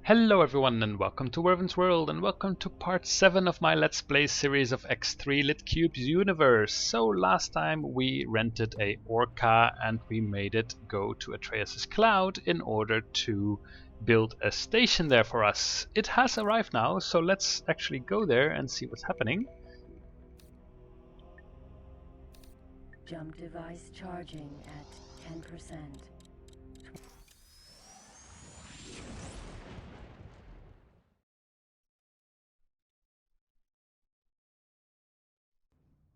Hello everyone and welcome to Werven's World and welcome to part 7 of my Let's Play series of X3 Litcube's universe. So last time we rented a orca and we made it go to Atreus' cloud in order to build a station there for us. It has arrived now, so let's actually go there and see what's happening. Jump device charging at 10%.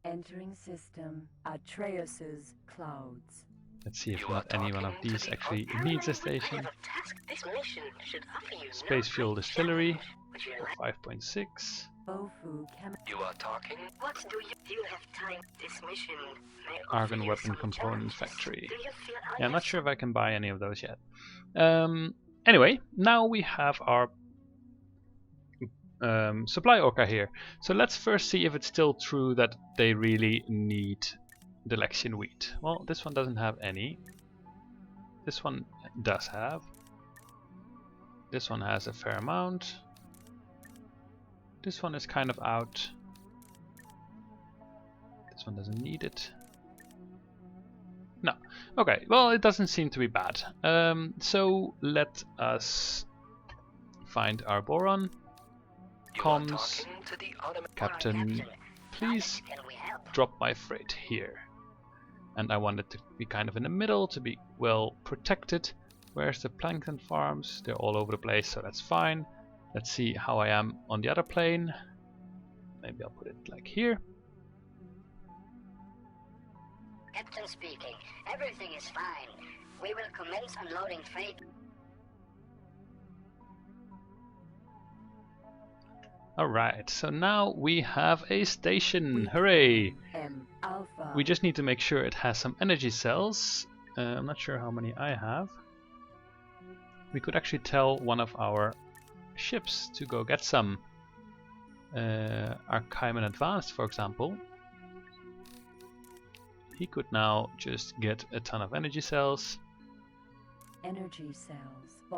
Entering system, Atreus' clouds. Let's see if not any one of these actually needs a station. Space fuel distillery, 5.6. You are talking? What do you have time? This mission may Argon weapon component factory. Yeah, I'm not sure if I can buy any of those yet. Anyway, now we have our supply orca here. So let's first see if it's still true that they really need Delexian wheat. Well, this one doesn't have any. This one does have. This one has a fair amount. This one is kind of out. This one doesn't need it. No. Okay, well, it doesn't seem to be bad. So let us find our boron. Comms, Captain, please drop my freight here. And I want it to be kind of in the middle to be well protected. Where's the plankton farms? They're all over the place, so that's fine. Let's see how I am on the other plane. Maybe I'll put it like here. Captain speaking. Everything is fine. We will commence unloading freight. Alright, so now we have a station. Hooray! We just need to make sure it has some energy cells. I'm not sure how many I have. We could actually tell one of our ships to go get some. Our Kaiman Advanced, for example. He could now just get a ton of energy cells.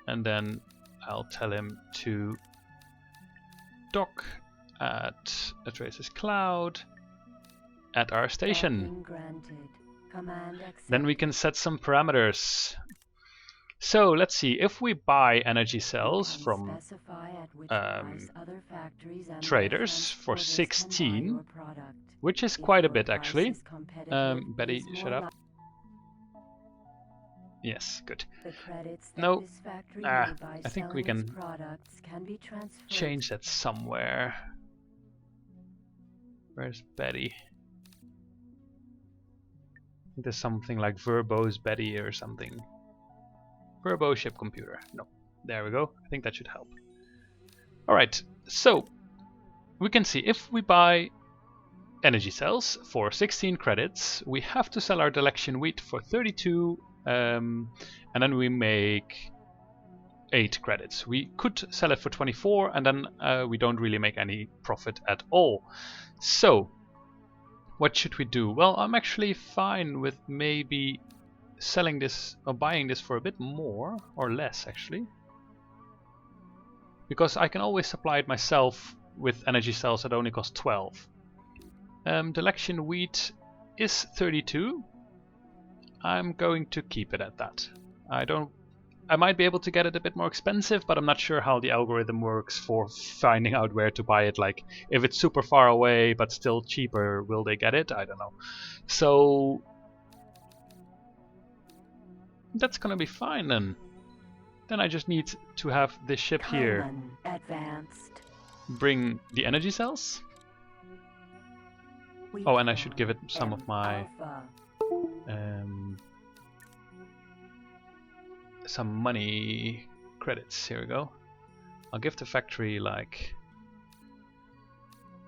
And then I'll tell him to dock at Atreus' cloud at our station. Then we can set some parameters. So let's see, if we buy energy cells from traders for 16, which is quite a bit actually. Betty, shut up. Yes, good. No, I think we can change that somewhere. Where's Betty? I think there's something like verbose Betty or something. Verbo ship computer. No, there we go. I think that should help. Alright, so we can see if we buy energy cells for 16 credits, we have to sell our Delexian wheat for 32. And then we make 8 credits. We could sell it for 24 and then we don't really make any profit at all. So what should we do? Well, I'm actually fine with maybe selling this or buying this for a bit more or less actually, because I can always supply it myself with energy cells that only cost 12. Delexian wheat is 32. I'm going to keep it at that. I might be able to get it a bit more expensive, but I'm not sure how the algorithm works for finding out where to buy it. Like, if it's super far away but still cheaper, will they get it? I don't know. So that's gonna be fine then. Then I just need to have this ship here bring the energy cells. Oh, and I should give it some of my some money credits. Here we go. I'll give the factory like,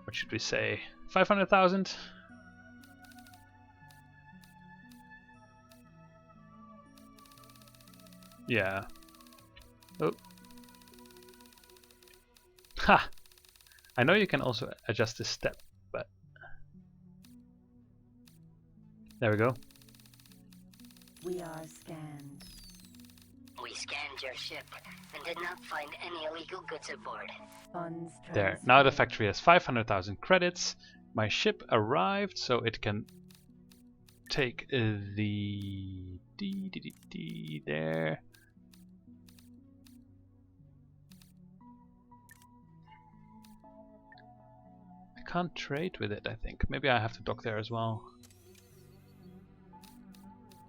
what should we say, 500,000? Yeah. Oh. Ha! I know you can also adjust this step, but there we go. We are scanned. We We scanned your ship and did not find any illegal goods aboard. Funds There. Now the transferred. factory has 500,000 credits. My ship arrived, so it can take the there. I can't trade with it, I think. Maybe I have to dock there as well.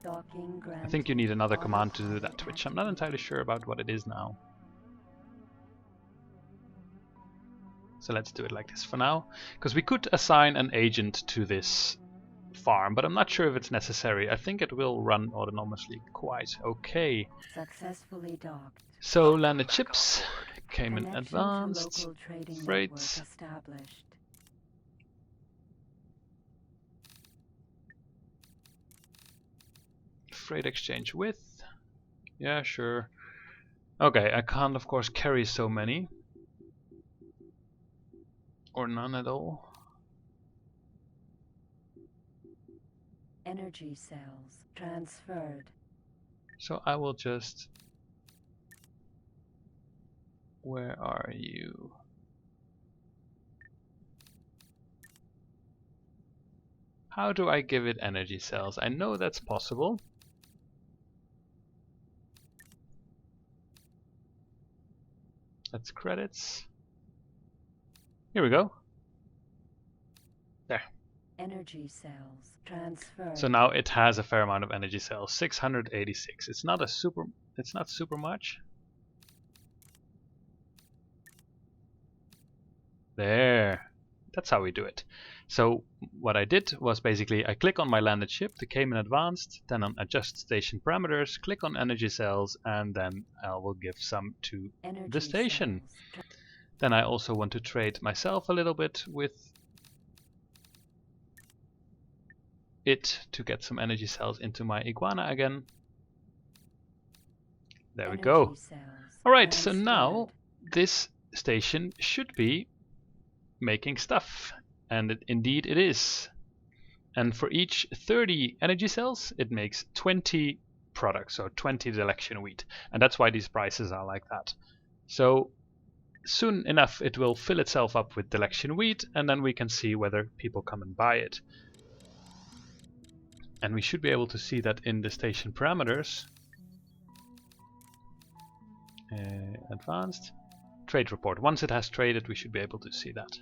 Docking I granted. think you need another command to do that, which I'm not entirely sure about what it is now. So let's do it like this for now, because we could assign an agent to this farm, but I'm not sure if it's necessary. I think it will run autonomously quite okay. Successfully docked. So landed ships came in Connection to advanced. local trading Freight. network established. Freight exchange with. Yeah, sure. Okay, I can't of course carry so many. Or none at all. Energy cells transferred. So I will just... Where are you? How do I give it energy cells? I know that's possible. That's credits. Here we go. There. Energy cells transferred. So now it has a fair amount of energy cells. 686. It's not super much. There. That's how we do it. So what I did was basically I click on my landed ship, the came in advanced, then on adjust station parameters, click on energy cells, and then I will give some to Energy the station. cells. Then I also want to trade myself a little bit with it to get some energy cells into my iguana again. There we go. Energy cells Alright, so now transferred. this station should be making stuff. And indeed it is. And for each 30 energy cells, it makes 20 products, or 20 selection wheat. And that's why these prices are like that. So soon enough it will fill itself up with selection wheat, and then we can see whether people come and buy it. And we should be able to see that in the station parameters. Advanced. Trade report. Once it has traded, we should be able to see that.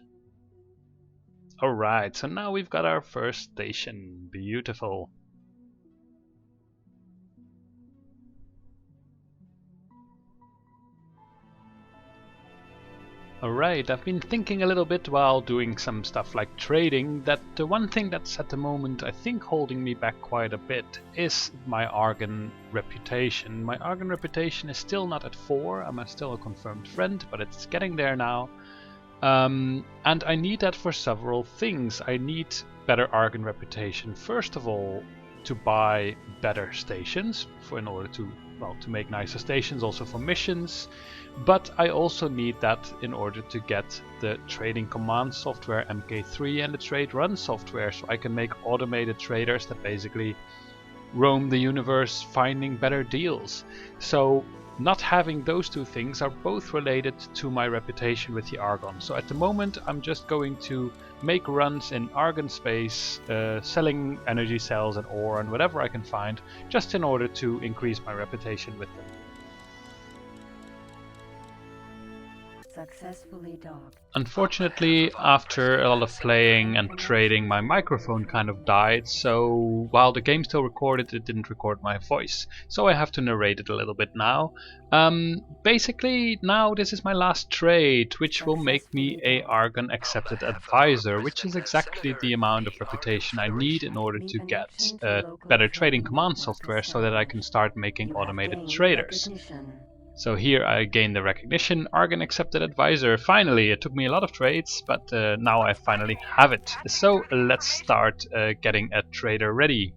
Alright, so now we've got our first station. Beautiful. Alright, I've been thinking a little bit while doing some stuff like trading that the one thing that's at the moment I think holding me back quite a bit is my Argon reputation. My Argon reputation is still not at 4, I'm still a confirmed friend, but it's getting there now. And I need that for several things. I need better Argon reputation, first of all, to buy better stations in order to make nicer stations, also for missions. But I also need that in order to get the trading command software MK3 and the trade run software, so I can make automated traders that basically roam the universe finding better deals. So not having those two things are both related to my reputation with the Argon. So at the moment I'm just going to make runs in Argon space, selling energy cells and ore and whatever I can find, just in order to increase my reputation with them. Successfully docked. Unfortunately, after a lot of playing and trading, my microphone kind of died, so while the game still recorded, it didn't record my voice. So I have to narrate it a little bit now. Basically, now this is my last trade, which will make me a Argon accepted advisor, which is exactly the amount of reputation I need in order to get better trading command software so that I can start making You have automated gained traders. recognition. So here I gained the recognition, Argon accepted advisor. Finally, it took me a lot of trades, but now I finally have it. So let's start getting a trader ready.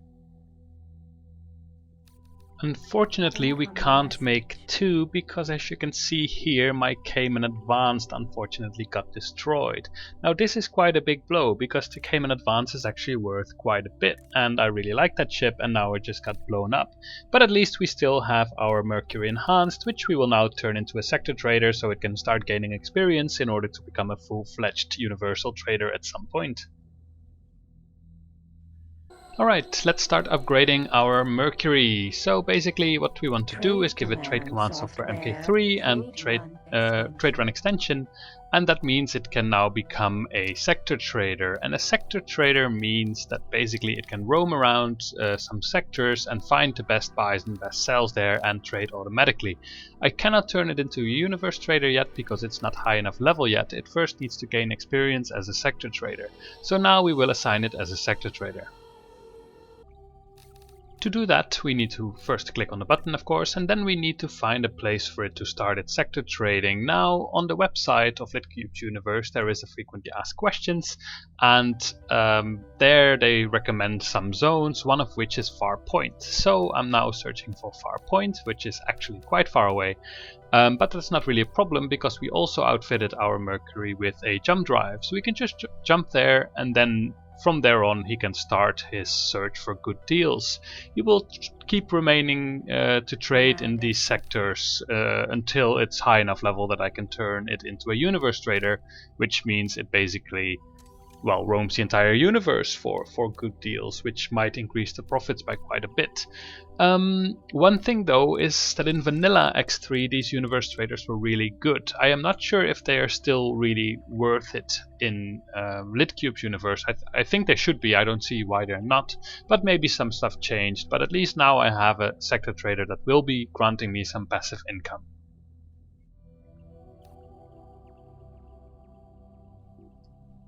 Unfortunately, we can't make 2 because, as you can see here, my Cayman Advanced unfortunately got destroyed. Now this is quite a big blow because the Cayman Advance is actually worth quite a bit, and I really like that ship, and now it just got blown up. But at least we still have our Mercury Enhanced, which we will now turn into a sector trader so it can start gaining experience in order to become a full-fledged universal trader at some point. Alright, let's start upgrading our Mercury. So basically what we want to do is give it trade command software MK3 and trade run extension, and that means it can now become a sector trader. And a sector trader means that basically it can roam around some sectors and find the best buys and best sells there and trade automatically. I cannot turn it into a universe trader yet because it's not high enough level yet. It first needs to gain experience as a sector trader. So now we will assign it as a sector trader. To do that, we need to first click on the button, of course, and then we need to find a place for it to start its sector trading. Now, on the website of Litcube's universe, there is a frequently asked questions, and there they recommend some zones, one of which is Far Point. So I'm now searching for Far Point, which is actually quite far away. But that's not really a problem because we also outfitted our Mercury with a jump drive. So we can just jump there, and then from there on he can start his search for good deals. He will keep remaining to trade in these sectors until it's high enough level that I can turn it into a universe trader, which means it basically, well, roams the entire universe for good deals, which might increase the profits by quite a bit. One thing though is that in vanilla X3 these universe traders were really good. I am not sure if they are still really worth it in Litcube's universe. I think they should be, I don't see why they're not, but maybe some stuff changed. But at least now I have a sector trader that will be granting me some passive income.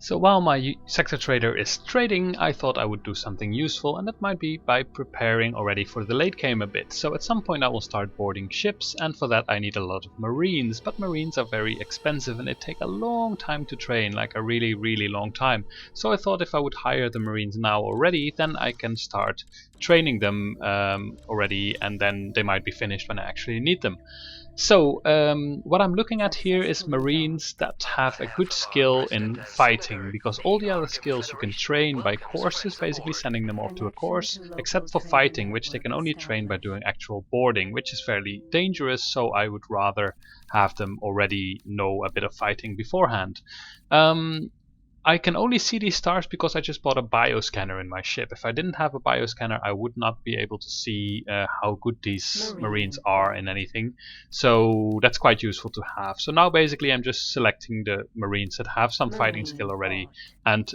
So while my sector trader is trading, I thought I would do something useful, and that might be by preparing already for the late game a bit. So at some point I will start boarding ships, and for that I need a lot of marines, but marines are very expensive and they take a long time to train, like a really long time. So I thought if I would hire the marines now already, then I can start training them already, and then they might be finished when I actually need them. So what I'm looking at here is marines that have a good skill in fighting, because all the other skills you can train by courses, basically sending them off to a course, except for fighting, which they can only train by doing actual boarding, which is fairly dangerous, so I would rather have them already know a bit of fighting beforehand. I can only see these stars because I just bought a bioscanner in my ship. If I didn't have a bioscanner, I would not be able to see how good these marines are in anything. So that's quite useful to have. So now basically I'm just selecting the marines that have some fighting skill already and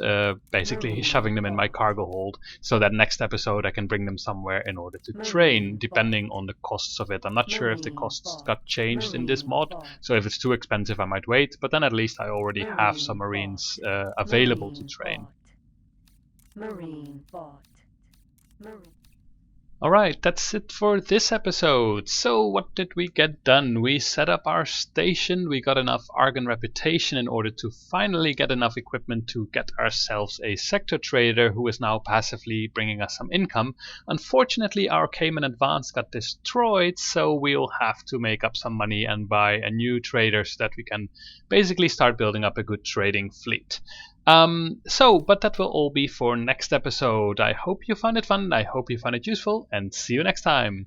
basically shoving them in my cargo hold, so that next episode I can bring them somewhere in order to train, depending on the costs of it. I'm not sure if the costs got changed in this mod, so if it's too expensive I might wait, but then at least I already have some marines available to train. Marine bought. Marine. Alright, that's it for this episode. So what did we get done? We set up our station, we got enough Argon reputation in order to finally get enough equipment to get ourselves a sector trader who is now passively bringing us some income. Unfortunately, our Cayman Advance got destroyed, so we'll have to make up some money and buy a new trader so that we can basically start building up a good trading fleet. But that will all be for next episode. I hope you found it fun, I hope you found it useful, and see you next time.